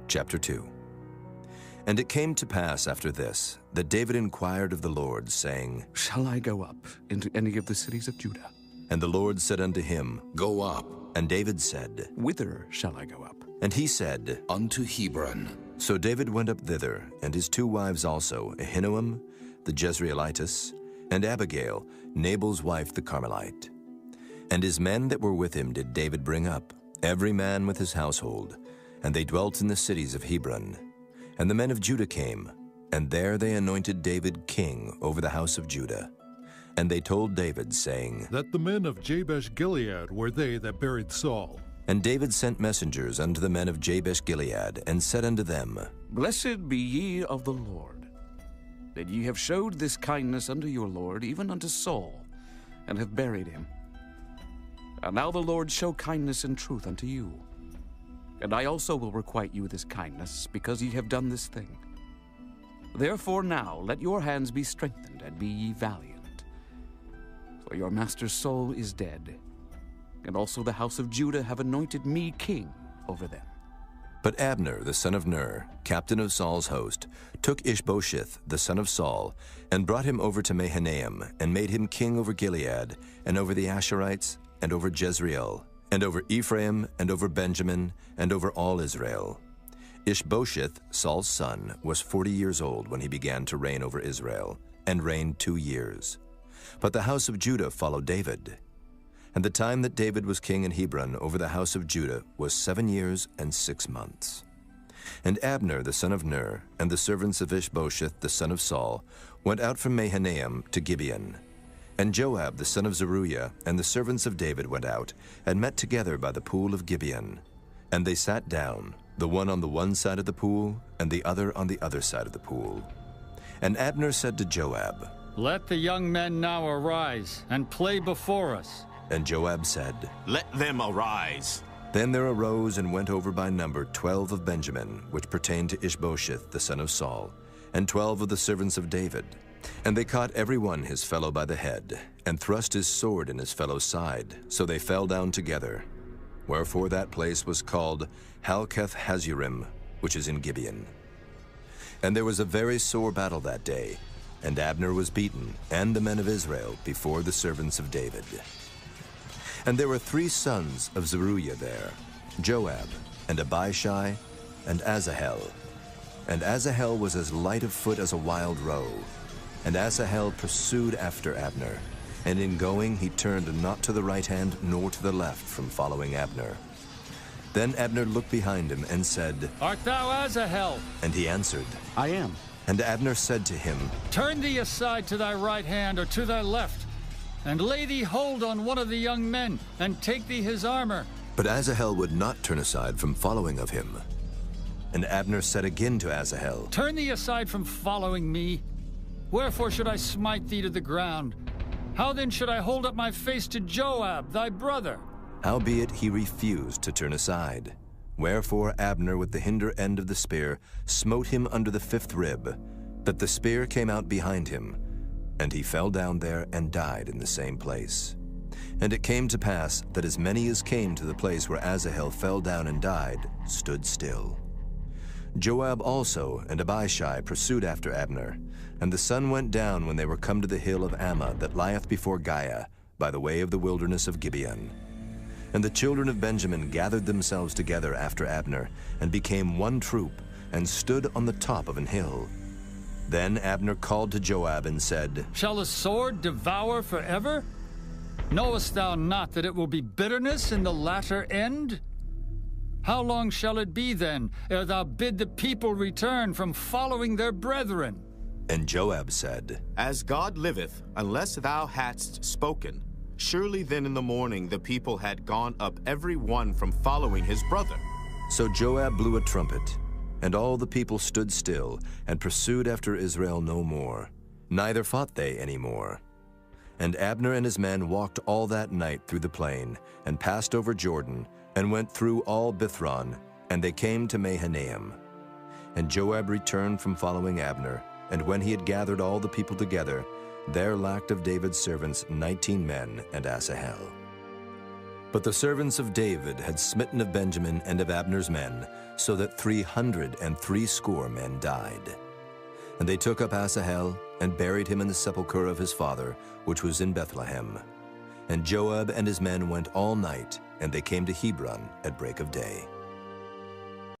Chapter 2. And it came to pass after this, that David inquired of the Lord, saying, Shall I go up into any of the cities of Judah? And the Lord said unto him, Go up. And David said, Whither shall I go up? And he said, Unto Hebron. So David went up thither, and his 2 wives also, Ahinoam the Jezreelitess, and Abigail, Nabal's wife the Carmelite. And his men that were with him did David bring up, every man with his household, and they dwelt in the cities of Hebron. And the men of Judah came, and there they anointed David king over the house of Judah. And they told David, saying, That the men of Jabesh-Gilead were they that buried Saul. And David sent messengers unto the men of Jabesh-Gilead, and said unto them, Blessed be ye of the Lord, that ye have showed this kindness unto your Lord, even unto Saul, and have buried him. And now the Lord show kindness and truth unto you. And I also will requite you this kindness, because ye have done this thing. Therefore now let your hands be strengthened, and be ye valiant. For your master Saul is dead, and also the house of Judah have anointed me king over them. But Abner, the son of Ner, captain of Saul's host, took Ishbosheth, the son of Saul, and brought him over to Mahanaim, and made him king over Gilead, and over the Asherites, and over Jezreel, and over Ephraim, and over Benjamin, and over all Israel. Ishbosheth, Saul's son, was 40 years old when he began to reign over Israel, and reigned 2 years. But the house of Judah followed David. And the time that David was king in Hebron over the house of Judah was 7 years and 6 months. And Abner the son of Ner, and the servants of Ishbosheth the son of Saul, went out from Mahanaim to Gibeon. And Joab the son of Zeruiah and the servants of David went out, and met together by the pool of Gibeon. And they sat down, the one on the one side of the pool, and the other on the other side of the pool. And Abner said to Joab, Let the young men now arise, and play before us. And Joab said, Let them arise. Then there arose and went over by number 12 of Benjamin, which pertained to Ishbosheth the son of Saul, and 12 of the servants of David. And they caught every one his fellow by the head, and thrust his sword in his fellow's side, so they fell down together. Wherefore that place was called Halketh-Hazurim, which is in Gibeon. And there was a very sore battle that day, and Abner was beaten, and the men of Israel, before the servants of David. And there were 3 sons of Zeruiah there, Joab, and Abishai, and Asahel. And Asahel was as light of foot as a wild roe. And Asahel pursued after Abner, and in going he turned not to the right hand nor to the left from following Abner. Then Abner looked behind him and said, Art thou Asahel? And he answered, I am. And Abner said to him, Turn thee aside to thy right hand or to thy left, and lay thee hold on one of the young men, and take thee his armor. But Asahel would not turn aside from following of him. And Abner said again to Asahel, Turn thee aside from following me. Wherefore should I smite thee to the ground? How then should I hold up my face to Joab, thy brother? Howbeit he refused to turn aside. Wherefore Abner with the hinder end of the spear smote him under the 5th rib, that the spear came out behind him, and he fell down there and died in the same place. And it came to pass that as many as came to the place where Asahel fell down and died stood still. Joab also and Abishai pursued after Abner, and the sun went down when they were come to the hill of Ammah that lieth before Giah, by the way of the wilderness of Gibeon. And the children of Benjamin gathered themselves together after Abner, and became one troop, and stood on the top of an hill. Then Abner called to Joab and said, Shall the sword devour forever? Knowest thou not that it will be bitterness in the latter end? How long shall it be then, ere thou bid the people return from following their brethren? And Joab said, As God liveth, unless thou hadst spoken, surely then in the morning the people had gone up every one from following his brother. So Joab blew a trumpet, and all the people stood still, and pursued after Israel no more, neither fought they any more. And Abner and his men walked all that night through the plain, and passed over Jordan, and went through all Bithron, and they came to Mahanaim. And Joab returned from following Abner, and when he had gathered all the people together, there lacked of David's servants 19 men and Asahel. But the servants of David had smitten of Benjamin and of Abner's men, so that 360 men died. And they took up Asahel, and buried him in the sepulchre of his father, which was in Bethlehem. And Joab and his men went all night, and they came to Hebron at break of day.